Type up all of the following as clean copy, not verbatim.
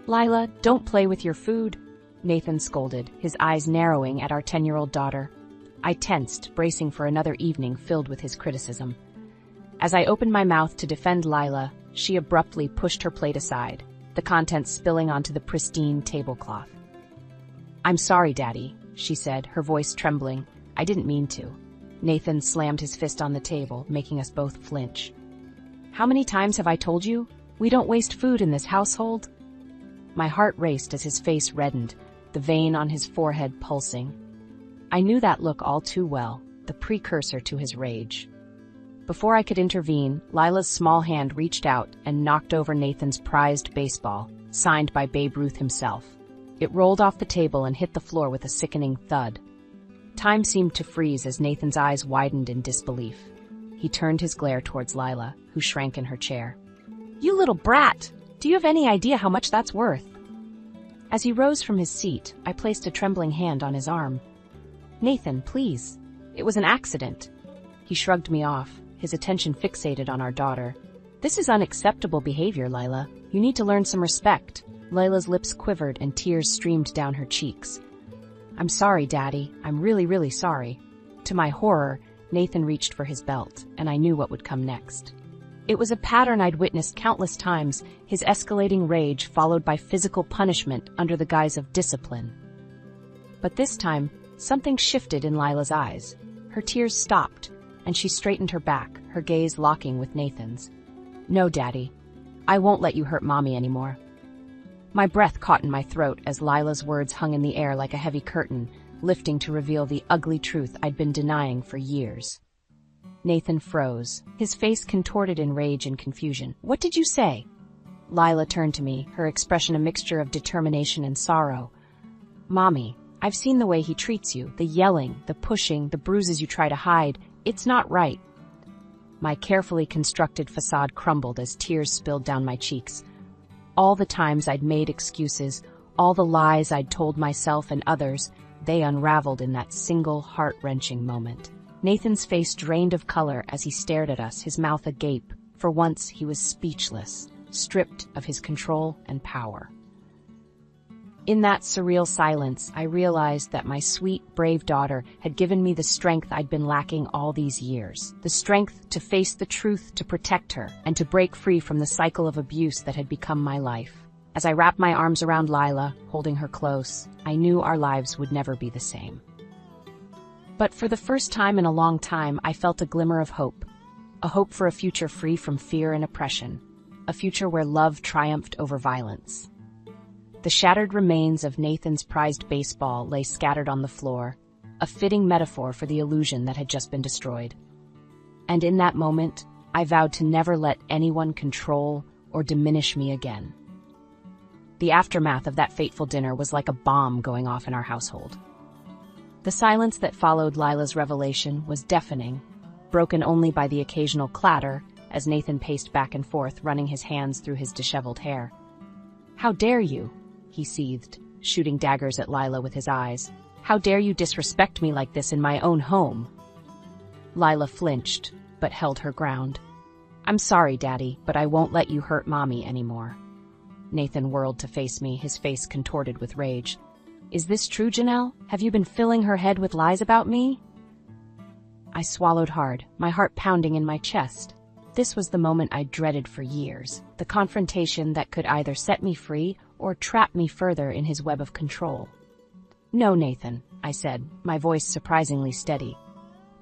Lila, don't play with your food, Nathan scolded, his eyes narrowing at our 10-year-old daughter. I tensed, bracing for another evening filled with his criticism. As I opened my mouth to defend Lila, she abruptly pushed her plate aside, the contents spilling onto the pristine tablecloth. I'm sorry, Daddy, she said, her voice trembling. I didn't mean to. Nathan slammed his fist on the table, making us both flinch. How many times have I told you? We don't waste food in this household. My heart raced as his face reddened, the vein on his forehead pulsing. I knew that look all too well, the precursor to his rage. Before I could intervene, Lila's small hand reached out and knocked over Nathan's prized baseball, signed by Babe Ruth himself. It rolled off the table and hit the floor with a sickening thud. Time seemed to freeze as Nathan's eyes widened in disbelief. He turned his glare towards Lila, who shrank in her chair. You little brat! Do you have any idea how much that's worth? As he rose from his seat, I placed a trembling hand on his arm. Nathan, please. It was an accident. He shrugged me off, his attention fixated on our daughter. This is unacceptable behavior, Lila. You need to learn some respect. Lila's lips quivered and tears streamed down her cheeks. I'm sorry, Daddy. I'm really, really sorry. To my horror, Nathan reached for his belt, and I knew what would come next. It was a pattern I'd witnessed countless times, his escalating rage followed by physical punishment under the guise of discipline. But this time, something shifted in Lila's eyes. Her tears stopped, and she straightened her back, her gaze locking with Nathan's. No, Daddy. I won't let you hurt Mommy anymore. My breath caught in my throat as Lila's words hung in the air like a heavy curtain, lifting to reveal the ugly truth I'd been denying for years. Nathan froze, his face contorted in rage and confusion. What did you say? Lila turned to me, her expression a mixture of determination and sorrow. Mommy, I've seen the way he treats you, the yelling, the pushing, the bruises you try to hide. It's not right. My carefully constructed facade crumbled as tears spilled down my cheeks. All the times I'd made excuses, all the lies I'd told myself and others, they unraveled in that single heart-wrenching moment. Nathan's face drained of color as he stared at us, his mouth agape. For once, he was speechless, stripped of his control and power. In that surreal silence, I realized that my sweet, brave daughter had given me the strength I'd been lacking all these years. The strength to face the truth, to protect her, and to break free from the cycle of abuse that had become my life. As I wrapped my arms around Lila, holding her close, I knew our lives would never be the same. But for the first time in a long time, I felt a glimmer of hope. A hope for a future free from fear and oppression. A future where love triumphed over violence. The shattered remains of Nathan's prized baseball lay scattered on the floor, a fitting metaphor for the illusion that had just been destroyed. And in that moment, I vowed to never let anyone control or diminish me again. The aftermath of that fateful dinner was like a bomb going off in our household. The silence that followed Lila's revelation was deafening, broken only by the occasional clatter as Nathan paced back and forth, running his hands through his disheveled hair. How dare you? He seethed, shooting daggers at Lila with his eyes. How dare you disrespect me like this in my own home? Lila flinched, but held her ground. I'm sorry, Daddy, but I won't let you hurt Mommy anymore. Nathan whirled to face me, his face contorted with rage. Is this true, Janelle? Have you been filling her head with lies about me? I swallowed hard, my heart pounding in my chest. This was the moment I dreaded for years, the confrontation that could either set me free or trap me further in his web of control. No, Nathan, I said, my voice surprisingly steady.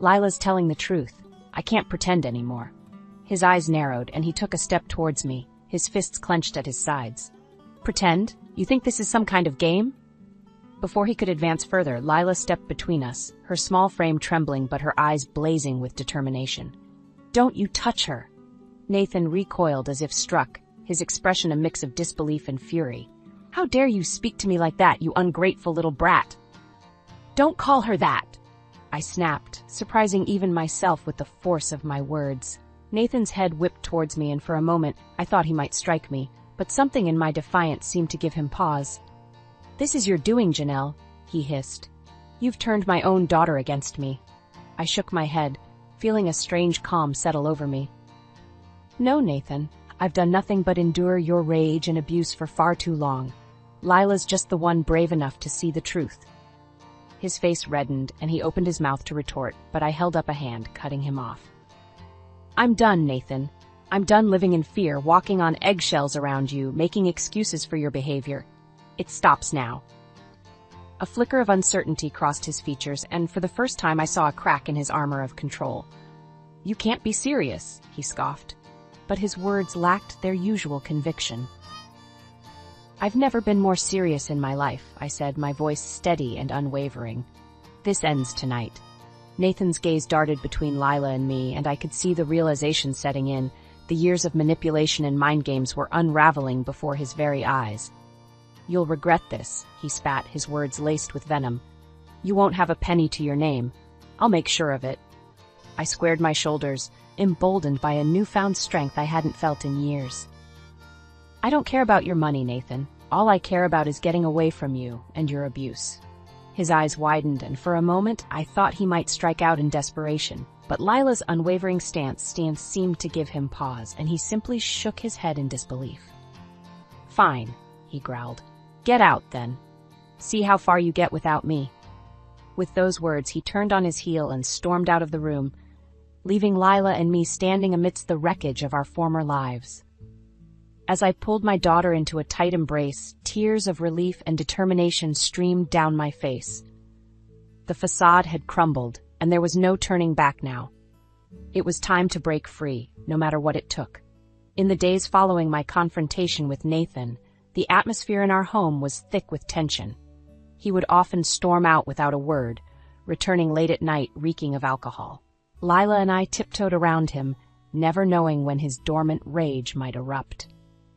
Lila's telling the truth. I can't pretend anymore. His eyes narrowed, and he took a step towards me, his fists clenched at his sides. Pretend? You think this is some kind of game? Before he could advance further, Lila stepped between us, her small frame trembling but her eyes blazing with determination. Don't you touch her! Nathan recoiled as if struck, his expression a mix of disbelief and fury. How dare you speak to me like that, you ungrateful little brat! Don't call her that! I snapped, surprising even myself with the force of my words. Nathan's head whipped towards me, and for a moment I thought he might strike me, but something in my defiance seemed to give him pause. This is your doing, Janelle, he hissed. You've turned my own daughter against me. I shook my head, feeling a strange calm settle over me. No, Nathan, I've done nothing but endure your rage and abuse for far too long. Lila's just the one brave enough to see the truth." His face reddened, and he opened his mouth to retort, but I held up a hand, cutting him off. "I'm done, Nathan. I'm done living in fear, walking on eggshells around you, making excuses for your behavior. It stops now." A flicker of uncertainty crossed his features, and for the first time I saw a crack in his armor of control. "You can't be serious," he scoffed, but his words lacked their usual conviction. "I've never been more serious in my life," I said, my voice steady and unwavering. "This ends tonight." Nathan's gaze darted between Lila and me, and I could see the realization setting in. The years of manipulation and mind games were unraveling before his very eyes. "You'll regret this," he spat, his words laced with venom. "You won't have a penny to your name. I'll make sure of it." I squared my shoulders, emboldened by a newfound strength I hadn't felt in years. "I don't care about your money, Nathan. All I care about is getting away from you and your abuse." His eyes widened, and for a moment I thought he might strike out in desperation. But Lila's unwavering stance seemed to give him pause, and he simply shook his head in disbelief. "Fine," he growled. "Get out, then. See how far you get without me." With those words, he turned on his heel and stormed out of the room, leaving Lila and me standing amidst the wreckage of our former lives. As I pulled my daughter into a tight embrace, tears of relief and determination streamed down my face. The facade had crumbled, and there was no turning back now. It was time to break free, no matter what it took. In the days following my confrontation with Nathan, the atmosphere in our home was thick with tension. He would often storm out without a word, returning late at night reeking of alcohol. Lila and I tiptoed around him, never knowing when his dormant rage might erupt.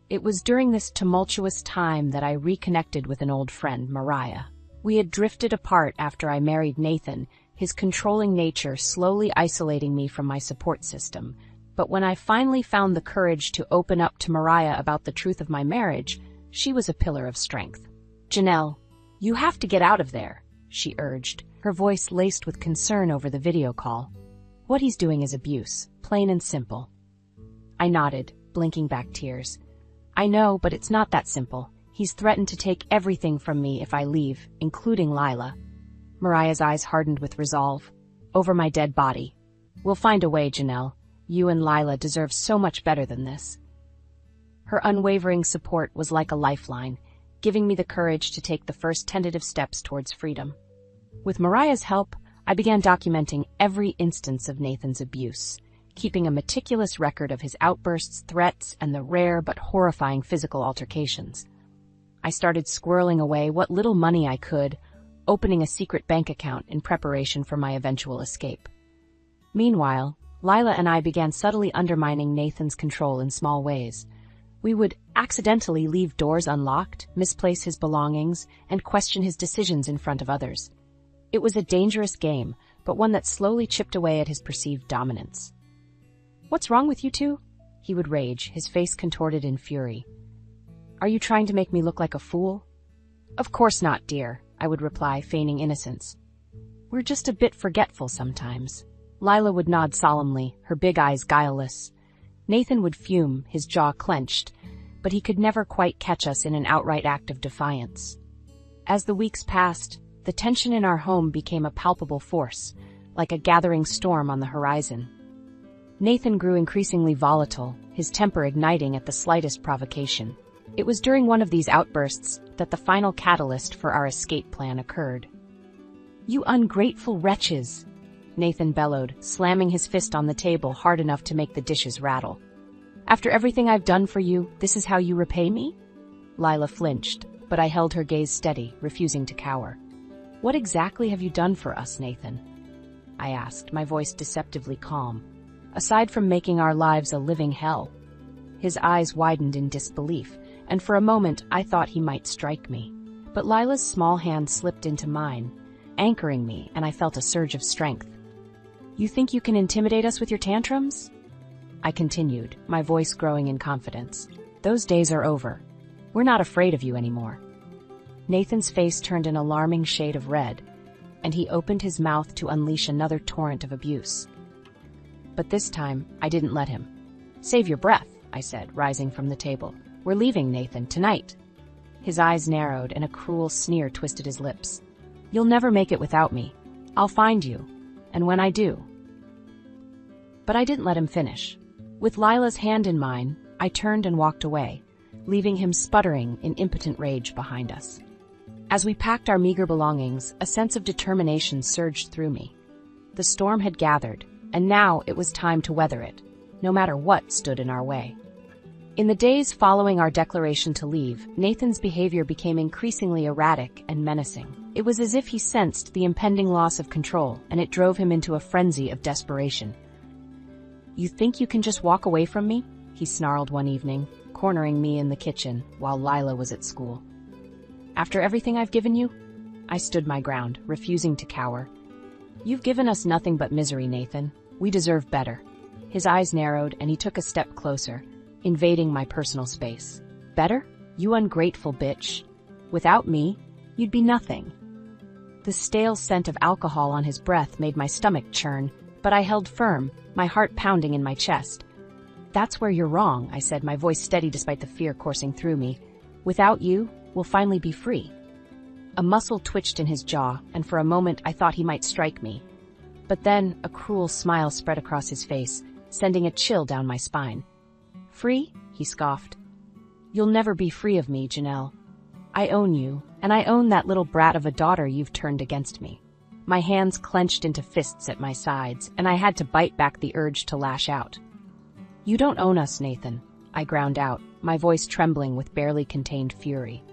It was during this tumultuous time that I reconnected with an old friend, Mariah. We had drifted apart after I married Nathan, his controlling nature slowly isolating me from my support system. But when I finally found the courage to open up to Mariah about the truth of my marriage, she was a pillar of strength. "Janelle, you have to get out of there," she urged, her voice laced with concern over the video call. "What he's doing is abuse, plain and simple." I nodded, blinking back tears. "I know, but it's not that simple. He's threatened to take everything from me if I leave, including Lila." Mariah's eyes hardened with resolve. "Over my dead body. We'll find a way, Janelle. You and Lila deserve so much better than this." Her unwavering support was like a lifeline, giving me the courage to take the first tentative steps towards freedom. With Mariah's help, I began documenting every instance of Nathan's abuse, keeping a meticulous record of his outbursts, threats, and the rare but horrifying physical altercations. I started squirreling away what little money I could, opening a secret bank account in preparation for my eventual escape. Meanwhile, Lila and I began subtly undermining Nathan's control in small ways. We would accidentally leave doors unlocked, misplace his belongings, and question his decisions in front of others. It was a dangerous game, but one that slowly chipped away at his perceived dominance. "What's wrong with you two?" he would rage, his face contorted in fury. "Are you trying to make me look like a fool?" "Of course not, dear," I would reply, feigning innocence. "We're just a bit forgetful sometimes." Lila would nod solemnly, her big eyes guileless. Nathan would fume, his jaw clenched, but he could never quite catch us in an outright act of defiance. As the weeks passed, the tension in our home became a palpable force, like a gathering storm on the horizon. Nathan grew increasingly volatile, his temper igniting at the slightest provocation. It was during one of these outbursts that the final catalyst for our escape plan occurred. "You ungrateful wretches!" Nathan bellowed, slamming his fist on the table hard enough to make the dishes rattle. "After everything I've done for you, this is how you repay me?" Lila flinched, but I held her gaze steady, refusing to cower. "What exactly have you done for us, Nathan?" I asked, my voice deceptively calm. "Aside from making our lives a living hell." His eyes widened in disbelief, and for a moment I thought he might strike me. But Lila's small hand slipped into mine, anchoring me, and I felt a surge of strength. "You think you can intimidate us with your tantrums?" I continued, my voice growing in confidence. "Those days are over. We're not afraid of you anymore." Nathan's face turned an alarming shade of red, and he opened his mouth to unleash another torrent of abuse. But this time, I didn't let him. "Save your breath," I said, rising from the table. We're leaving, Nathan, tonight. His eyes narrowed and a cruel sneer twisted his lips. You'll never make it without me. I'll find you. And when I do. But I didn't let him finish. With Lila's hand in mine, I turned and walked away, leaving him sputtering in impotent rage behind us. As we packed our meager belongings, a sense of determination surged through me. The storm had gathered, and now it was time to weather it, no matter what stood in our way. In the days following our declaration to leave, Nathan's behavior became increasingly erratic and menacing. It was as if he sensed the impending loss of control, and it drove him into a frenzy of desperation. You think you can just walk away from me? He snarled one evening, cornering me in the kitchen while Lila was at school. After everything I've given you? I stood my ground, refusing to cower. You've given us nothing but misery, Nathan. We deserve better. His eyes narrowed and he took a step closer, invading my personal space. Better? You ungrateful bitch. Without me, you'd be nothing. The stale scent of alcohol on his breath made my stomach churn, but I held firm, my heart pounding in my chest. That's where you're wrong, I said, my voice steady despite the fear coursing through me. Without you, we'll finally be free. A muscle twitched in his jaw, and for a moment I thought he might strike me. But then a cruel smile spread across his face, sending a chill down my spine. Free? He scoffed. You'll never be free of me, Janelle. I own you, and I own that little brat of a daughter you've turned against me. My hands clenched into fists at my sides, and I had to bite back the urge to lash out. You don't own us, Nathan, I ground out, my voice trembling with barely contained fury.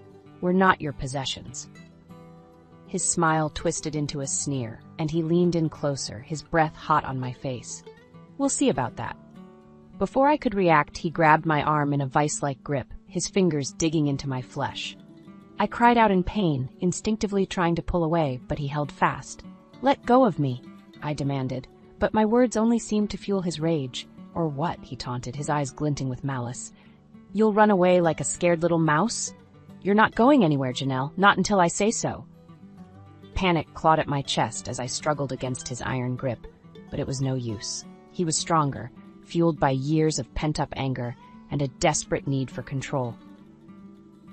We're not your possessions. His smile twisted into a sneer, and he leaned in closer, his breath hot on my face. We'll see about that. Before I could react, he grabbed my arm in a vice-like grip, his fingers digging into my flesh. I cried out in pain, instinctively trying to pull away, but he held fast. Let go of me, I demanded, but my words only seemed to fuel his rage. Or what, he taunted, his eyes glinting with malice. You'll run away like a scared little mouse? You're not going anywhere, Janelle, not until I say so. Panic clawed at my chest as I struggled against his iron grip, but it was no use. He was stronger, fueled by years of pent-up anger and a desperate need for control.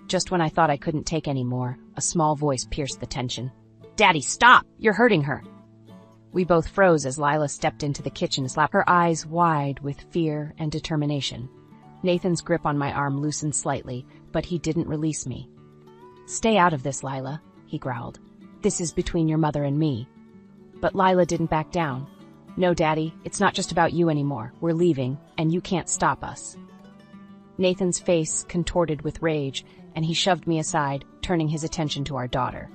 Just when I thought I couldn't take any more, a small voice pierced the tension. Daddy, stop! You're hurting her! We both froze as Lila stepped into the kitchen, her eyes wide with fear and determination. Nathan's grip on my arm loosened slightly, but he didn't release me. Stay out of this, Lila, he growled. This is between your mother and me. But Lila didn't back down. No, Daddy, it's not just about you anymore. We're leaving, and you can't stop us. Nathan's face contorted with rage, and he shoved me aside, turning his attention to our daughter.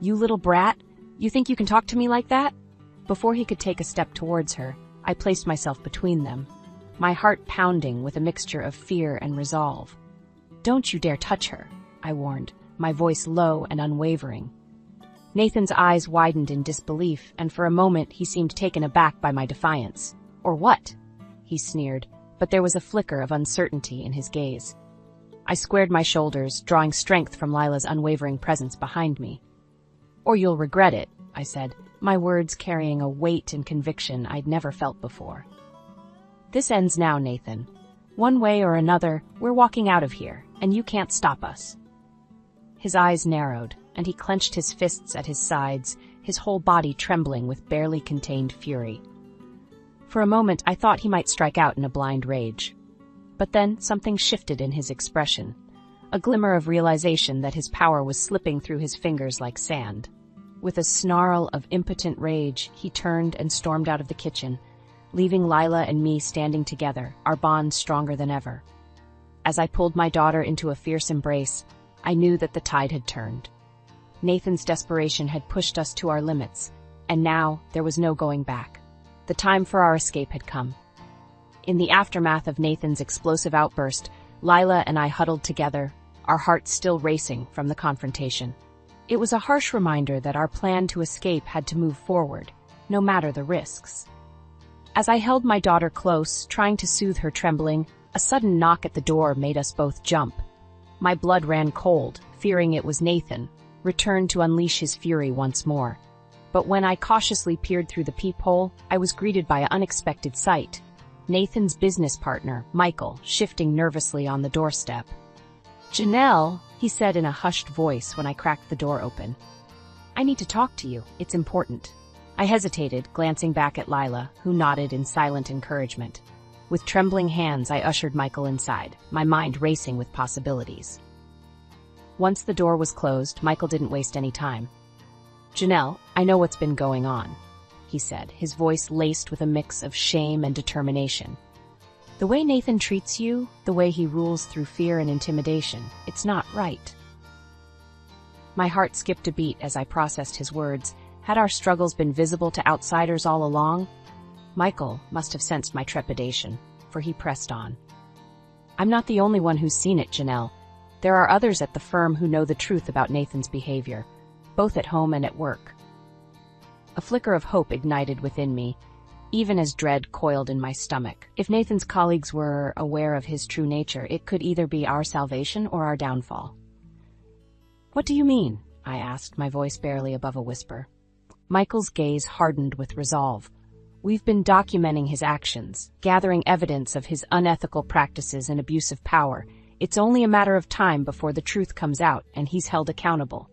You little brat, you think you can talk to me like that? Before he could take a step towards her, I placed myself between them, my heart pounding with a mixture of fear and resolve. Don't you dare touch her, I warned, my voice low and unwavering. Nathan's eyes widened in disbelief, and for a moment he seemed taken aback by my defiance. Or what? He sneered, but there was a flicker of uncertainty in his gaze. I squared my shoulders, drawing strength from Lila's unwavering presence behind me. Or you'll regret it, I said, my words carrying a weight and conviction I'd never felt before. This ends now, Nathan. One way or another, we're walking out of here, and you can't stop us. His eyes narrowed, and he clenched his fists at his sides, his whole body trembling with barely contained fury. For a moment, I thought he might strike out in a blind rage. But then something shifted in his expression, a glimmer of realization that his power was slipping through his fingers like sand. With a snarl of impotent rage, he turned and stormed out of the kitchen, leaving Lila and me standing together, our bond stronger than ever. As I pulled my daughter into a fierce embrace, I knew that the tide had turned. Nathan's desperation had pushed us to our limits, and now there was no going back. The time for our escape had come. In the aftermath of Nathan's explosive outburst, Lila and I huddled together, our hearts still racing from the confrontation. It was a harsh reminder that our plan to escape had to move forward, no matter the risks. As I held my daughter close, trying to soothe her trembling, a sudden knock at the door made us both jump. My blood ran cold, fearing it was Nathan, returned to unleash his fury once more. But when I cautiously peered through the peephole, I was greeted by an unexpected sight. Nathan's business partner, Michael, shifting nervously on the doorstep. "Janelle," he said in a hushed voice when I cracked the door open. "I need to talk to you. It's important." I hesitated, glancing back at Lila, who nodded in silent encouragement. With trembling hands, I ushered Michael inside, my mind racing with possibilities. Once the door was closed, Michael didn't waste any time. "Janelle, I know what's been going on," he said, his voice laced with a mix of shame and determination. "The way Nathan treats you, the way he rules through fear and intimidation, it's not right." My heart skipped a beat as I processed his words. Had our struggles been visible to outsiders all along? Michael must have sensed my trepidation, for he pressed on. "I'm not the only one who's seen it, Janelle. There are others at the firm who know the truth about Nathan's behavior, both at home and at work." A flicker of hope ignited within me, even as dread coiled in my stomach. If Nathan's colleagues were aware of his true nature, it could either be our salvation or our downfall. "What do you mean?" I asked, my voice barely above a whisper. Michael's gaze hardened with resolve. "We've been documenting his actions, gathering evidence of his unethical practices and abuse of power. It's only a matter of time before the truth comes out and he's held accountable."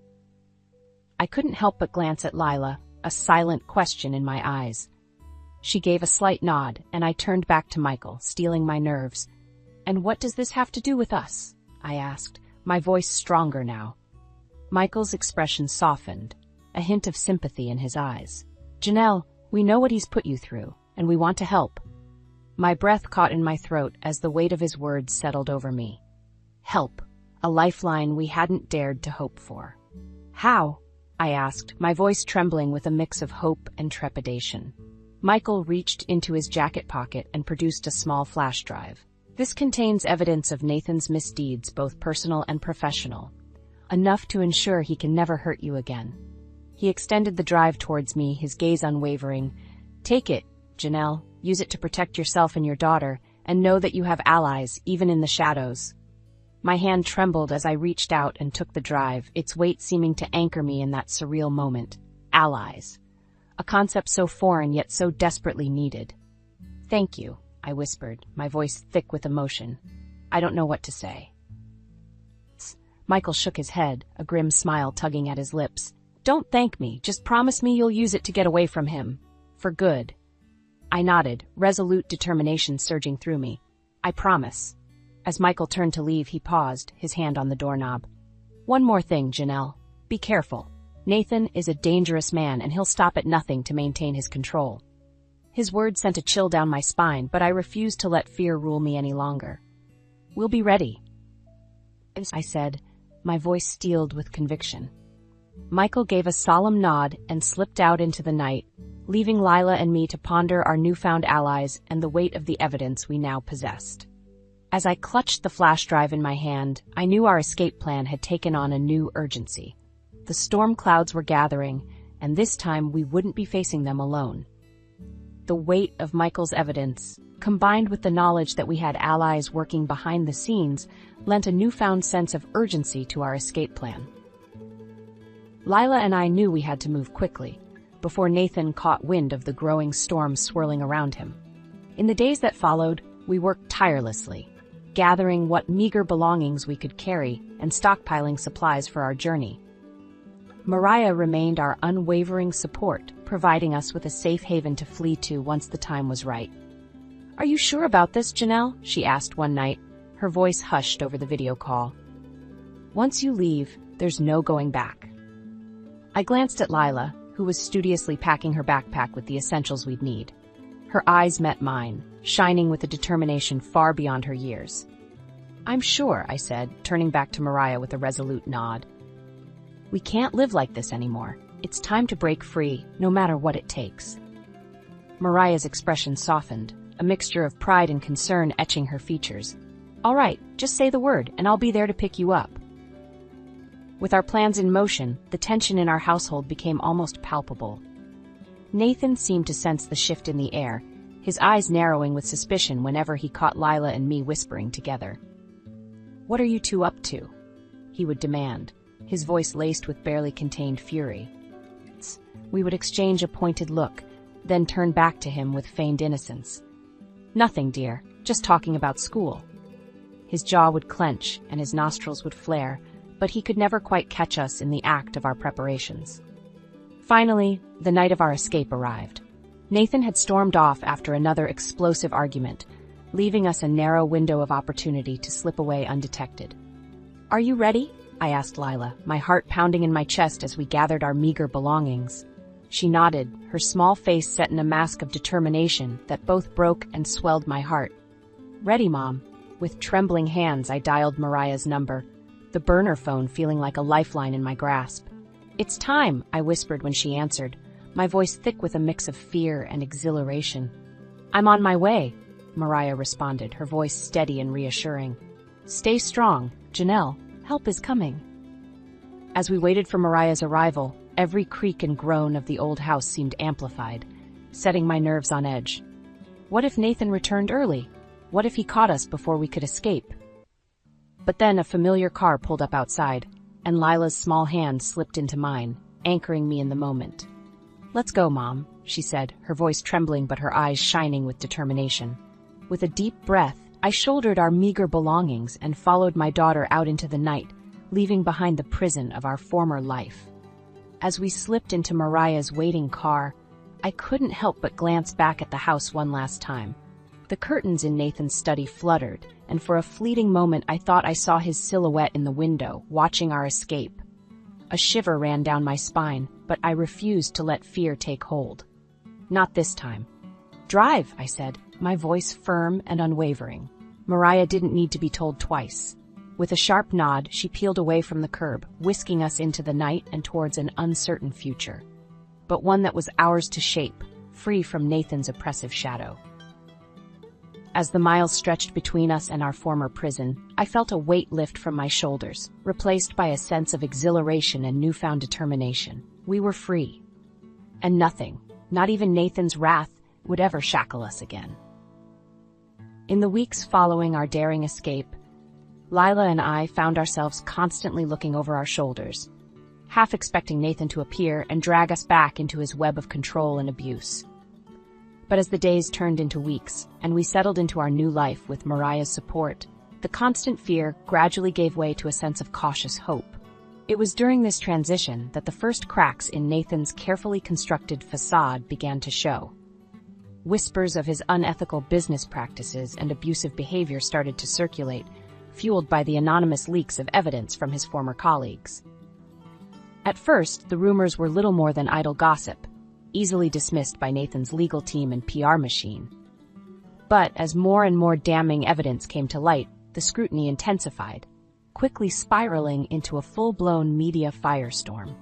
I couldn't help but glance at Lila, a silent question in my eyes. She gave a slight nod, and I turned back to Michael, steeling my nerves. "And what does this have to do with us?" I asked, my voice stronger now. Michael's expression softened, a hint of sympathy in his eyes. "Janelle, we know what he's put you through, and we want to help." My breath caught in my throat as the weight of his words settled over me. Help, a lifeline we hadn't dared to hope for. "How?" I asked, my voice trembling with a mix of hope and trepidation. Michael reached into his jacket pocket and produced a small flash drive. "This contains evidence of Nathan's misdeeds, both personal and professional. Enough to ensure he can never hurt you again." He extended the drive towards me, his gaze unwavering. "Take it, Janelle. Use it to protect yourself and your daughter, and know that you have allies, even in the shadows." My hand trembled as I reached out and took the drive, its weight seeming to anchor me in that surreal moment. Allies. A concept so foreign yet so desperately needed. "Thank you," I whispered, my voice thick with emotion. "I don't know what to say." Michael shook his head, a grim smile tugging at his lips. "Don't thank me, just promise me you'll use it to get away from him. For good." I nodded, resolute determination surging through me. "I promise." As Michael turned to leave, he paused, his hand on the doorknob. "One more thing, Janelle. Be careful. Nathan is a dangerous man, and he'll stop at nothing to maintain his control." His words sent a chill down my spine, but I refused to let fear rule me any longer. "We'll be ready," I said, my voice steeled with conviction. Michael gave a solemn nod and slipped out into the night, leaving Lila and me to ponder our newfound allies and the weight of the evidence we now possessed. As I clutched the flash drive in my hand, I knew our escape plan had taken on a new urgency. The storm clouds were gathering, and this time we wouldn't be facing them alone. The weight of Michael's evidence, combined with the knowledge that we had allies working behind the scenes, lent a newfound sense of urgency to our escape plan. Lila and I knew we had to move quickly, before Nathan caught wind of the growing storm swirling around him. In the days that followed, we worked tirelessly, gathering what meager belongings we could carry and stockpiling supplies for our journey. Mariah remained our unwavering support, providing us with a safe haven to flee to once the time was right. "Are you sure about this, Janelle?" she asked one night, her voice hushed over the video call. "Once you leave, there's no going back." I glanced at Lila, who was studiously packing her backpack with the essentials we'd need. Her eyes met mine, shining with a determination far beyond her years. "I'm sure," I said, turning back to Mariah with a resolute nod. "We can't live like this anymore. It's time to break free, no matter what it takes." Mariah's expression softened, a mixture of pride and concern etching her features. "All right, just say the word, and I'll be there to pick you up." With our plans in motion, the tension in our household became almost palpable. Nathan seemed to sense the shift in the air, his eyes narrowing with suspicion whenever he caught Lila and me whispering together. "What are you two up to?" he would demand, his voice laced with barely contained fury. We would exchange a pointed look, then turn back to him with feigned innocence. Nothing, dear. Just talking about school. His jaw would clench and his nostrils would flare, but he could never quite catch us in the act of our preparations. Finally, the night of our escape arrived. Nathan had stormed off after another explosive argument, leaving us a narrow window of opportunity to slip away undetected. "Are you ready?" I asked Lila, my heart pounding in my chest as we gathered our meager belongings. She nodded, her small face set in a mask of determination that both broke and swelled my heart. "Ready, Mom." With trembling hands, I dialed Mariah's number, the burner phone feeling like a lifeline in my grasp. "It's time," I whispered when she answered, my voice thick with a mix of fear and exhilaration. "I'm on my way," Mariah responded, her voice steady and reassuring. "Stay strong, Janelle. Help is coming." As we waited for Mariah's arrival, every creak and groan of the old house seemed amplified, setting my nerves on edge. What if Nathan returned early? What if he caught us before we could escape? But then a familiar car pulled up outside, and Lila's small hand slipped into mine, anchoring me in the moment. "Let's go, Mom," she said, her voice trembling but her eyes shining with determination. With a deep breath, I shouldered our meager belongings and followed my daughter out into the night, leaving behind the prison of our former life. As we slipped into Mariah's waiting car, I couldn't help but glance back at the house one last time. The curtains in Nathan's study fluttered, and for a fleeting moment I thought I saw his silhouette in the window, watching our escape. A shiver ran down my spine, but I refused to let fear take hold. Not this time. "Drive," I said, my voice firm and unwavering. Mariah didn't need to be told twice. With a sharp nod, she peeled away from the curb, whisking us into the night and towards an uncertain future. But one that was ours to shape, free from Nathan's oppressive shadow. As the miles stretched between us and our former prison, I felt a weight lift from my shoulders, replaced by a sense of exhilaration and newfound determination. We were free. And nothing, not even Nathan's wrath, would ever shackle us again. In the weeks following our daring escape, Lila and I found ourselves constantly looking over our shoulders, half expecting Nathan to appear and drag us back into his web of control and abuse. But as the days turned into weeks, and we settled into our new life with Mariah's support, the constant fear gradually gave way to a sense of cautious hope. It was during this transition that the first cracks in Nathan's carefully constructed facade began to show. Whispers of his unethical business practices and abusive behavior started to circulate, fueled by the anonymous leaks of evidence from his former colleagues. At first, the rumors were little more than idle gossip, easily dismissed by Nathan's legal team and PR machine. But as more and more damning evidence came to light, the scrutiny intensified, quickly spiraling into a full-blown media firestorm.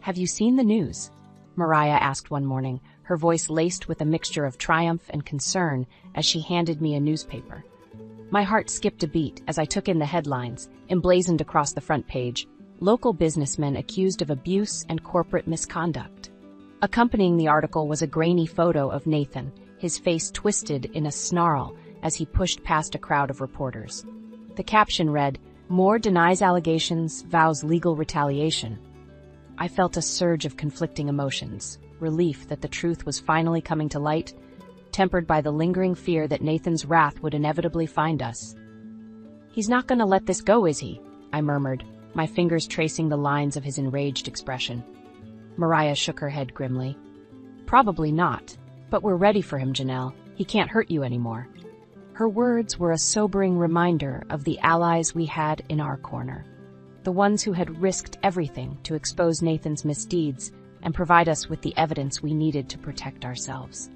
"Have you seen the news?" Mariah asked one morning, her voice laced with a mixture of triumph and concern as she handed me a newspaper. My heart skipped a beat as I took in the headlines, emblazoned across the front page: "Local businessmen accused of abuse and corporate misconduct." Accompanying the article was a grainy photo of Nathan, his face twisted in a snarl as he pushed past a crowd of reporters. The caption read, "Moore denies allegations, vows legal retaliation." I felt a surge of conflicting emotions, relief that the truth was finally coming to light, tempered by the lingering fear that Nathan's wrath would inevitably find us. "He's not going to let this go, is he?" I murmured, my fingers tracing the lines of his enraged expression. Mariah shook her head grimly. "Probably not, but we're ready for him, Janelle. He can't hurt you anymore." Her words were a sobering reminder of the allies we had in our corner, the ones who had risked everything to expose Nathan's misdeeds and provide us with the evidence we needed to protect ourselves.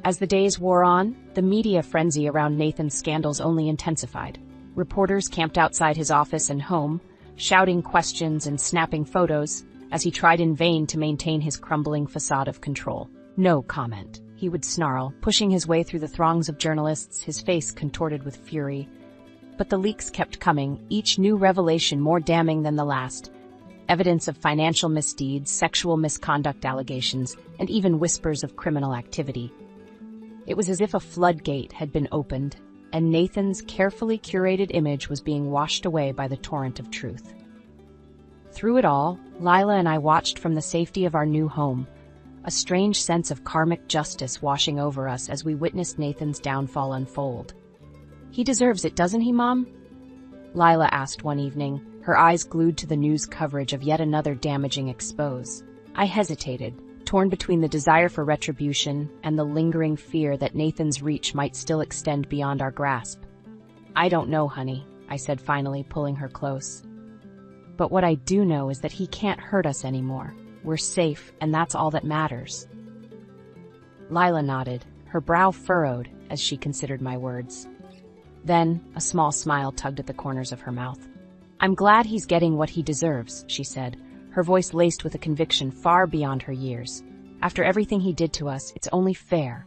As the days wore on, the media frenzy around Nathan's scandals only intensified. Reporters camped outside his office and home, shouting questions and snapping photos, as he tried in vain to maintain his crumbling facade of control. "No comment," he would snarl, pushing his way through the throngs of journalists, his face contorted with fury. But the leaks kept coming, each new revelation more damning than the last. Evidence of financial misdeeds, sexual misconduct allegations, and even whispers of criminal activity. It was as if a floodgate had been opened, and Nathan's carefully curated image was being washed away by the torrent of truth. Through it all, Lila and I watched from the safety of our new home, a strange sense of karmic justice washing over us as we witnessed Nathan's downfall unfold. "He deserves it, doesn't he, Mom?" Lila asked one evening, her eyes glued to the news coverage of yet another damaging expose. I hesitated, torn between the desire for retribution and the lingering fear that Nathan's reach might still extend beyond our grasp. "I don't know, honey," I said finally, pulling her close. "But what I do know is that he can't hurt us anymore. We're safe, and that's all that matters." Lila nodded, her brow furrowed as she considered my words. Then, a small smile tugged at the corners of her mouth. "I'm glad he's getting what he deserves," she said, her voice laced with a conviction far beyond her years. "After everything he did to us, it's only fair."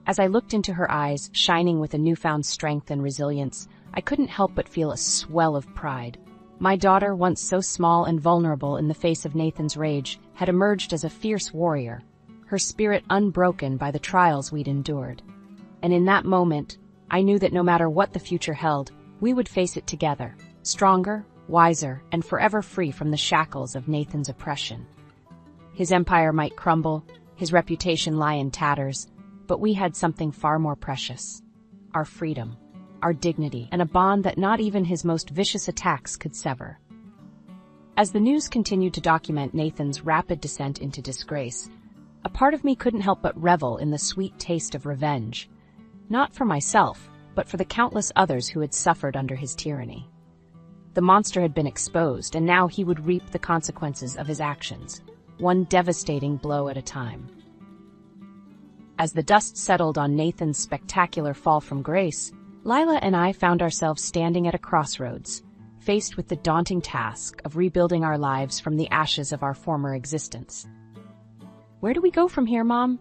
As I looked into her eyes, shining with a newfound strength and resilience, I couldn't help but feel a swell of pride. My daughter, once so small and vulnerable in the face of Nathan's rage, had emerged as a fierce warrior, her spirit unbroken by the trials we'd endured. And in that moment, I knew that no matter what the future held, we would face it together, stronger, wiser, and forever free from the shackles of Nathan's oppression. His empire might crumble, his reputation lie in tatters, but we had something far more precious: our freedom, our dignity, and a bond that not even his most vicious attacks could sever. As the news continued to document Nathan's rapid descent into disgrace, a part of me couldn't help but revel in the sweet taste of revenge. Not for myself, but for the countless others who had suffered under his tyranny. The monster had been exposed, and now he would reap the consequences of his actions, one devastating blow at a time. As the dust settled on Nathan's spectacular fall from grace, Lila and I found ourselves standing at a crossroads, faced with the daunting task of rebuilding our lives from the ashes of our former existence. "Where do we go from here, Mom?"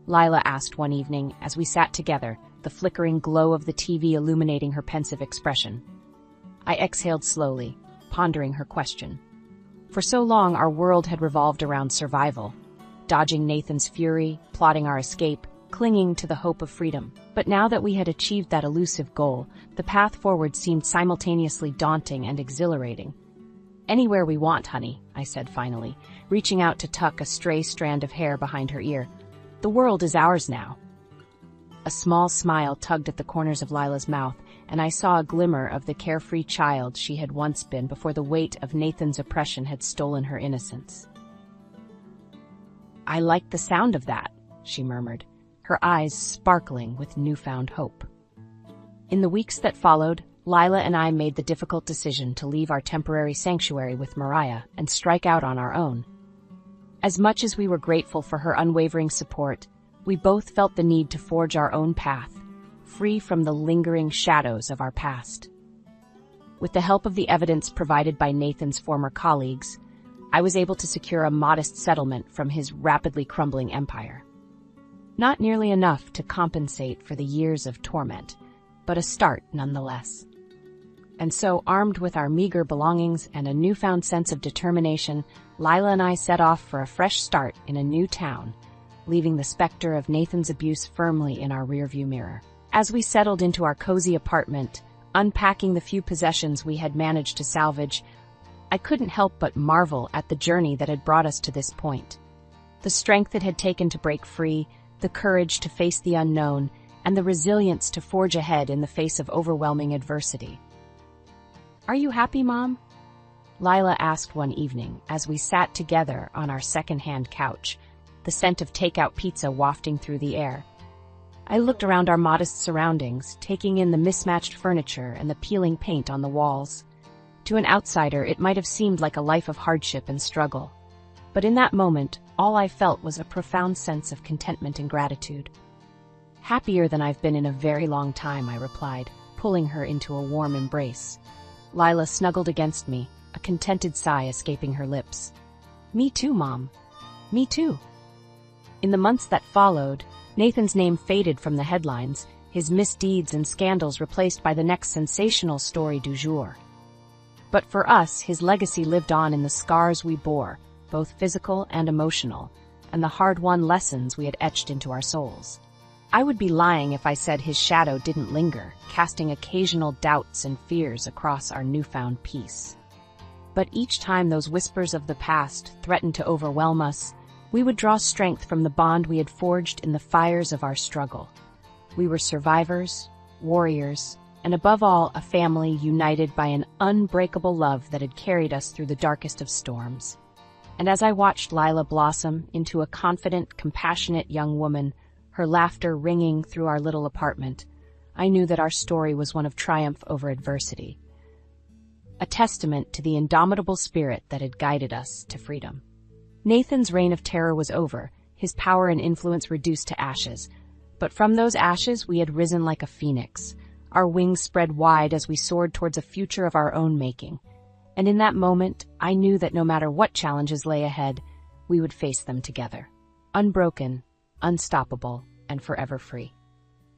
Lila asked one evening as we sat together, the flickering glow of the TV illuminating her pensive expression. I exhaled slowly, pondering her question. For so long, our world had revolved around survival, dodging Nathan's fury, plotting our escape, clinging to the hope of freedom. But now that we had achieved that elusive goal, the path forward seemed simultaneously daunting and exhilarating. "Anywhere we want, honey," I said finally, reaching out to tuck a stray strand of hair behind her ear. "The world is ours now." A small smile tugged at the corners of Lila's mouth, and I saw a glimmer of the carefree child she had once been before the weight of Nathan's oppression had stolen her innocence. "I like the sound of that," she murmured, her eyes sparkling with newfound hope. In the weeks that followed, Lila and I made the difficult decision to leave our temporary sanctuary with Mariah and strike out on our own. As much as we were grateful for her unwavering support, we both felt the need to forge our own path, free from the lingering shadows of our past. With the help of the evidence provided by Nathan's former colleagues, I was able to secure a modest settlement from his rapidly crumbling empire. Not nearly enough to compensate for the years of torment, but a start nonetheless. And so, armed with our meager belongings and a newfound sense of determination, Lila and I set off for a fresh start in a new town, leaving the specter of Nathan's abuse firmly in our rearview mirror. As we settled into our cozy apartment, unpacking the few possessions we had managed to salvage, I couldn't help but marvel at the journey that had brought us to this point. The strength it had taken to break free, the courage to face the unknown, and the resilience to forge ahead in the face of overwhelming adversity. "Are you happy, Mom?" Lila asked one evening as we sat together on our second-hand couch, the scent of takeout pizza wafting through the air. I looked around our modest surroundings, taking in the mismatched furniture and the peeling paint on the walls. To an outsider, it might have seemed like a life of hardship and struggle. But in that moment, all I felt was a profound sense of contentment and gratitude. "Happier than I've been in a very long time," I replied, pulling her into a warm embrace. Lila snuggled against me, a contented sigh escaping her lips. "Me too, Mom. Me too." In the months that followed, Nathan's name faded from the headlines, his misdeeds and scandals replaced by the next sensational story du jour. But for us, his legacy lived on in the scars we bore, both physical and emotional, and the hard-won lessons we had etched into our souls. I would be lying if I said his shadow didn't linger, casting occasional doubts and fears across our newfound peace. But each time those whispers of the past threatened to overwhelm us, We would draw strength from the bond we had forged in the fires of our struggle. We were survivors, warriors, and above all, a family united by an unbreakable love that had carried us through the darkest of storms. And as I watched Lila blossom into a confident, compassionate young woman, her laughter ringing through our little apartment, I knew that our story was one of triumph over adversity, a testament to the indomitable spirit that had guided us to freedom. Nathan's reign of terror was over, his power and influence reduced to ashes. But from those ashes we had risen like a phoenix, our wings spread wide as we soared towards a future of our own making. And in that moment, I knew that no matter what challenges lay ahead, we would face them together, unbroken, unstoppable, and forever free.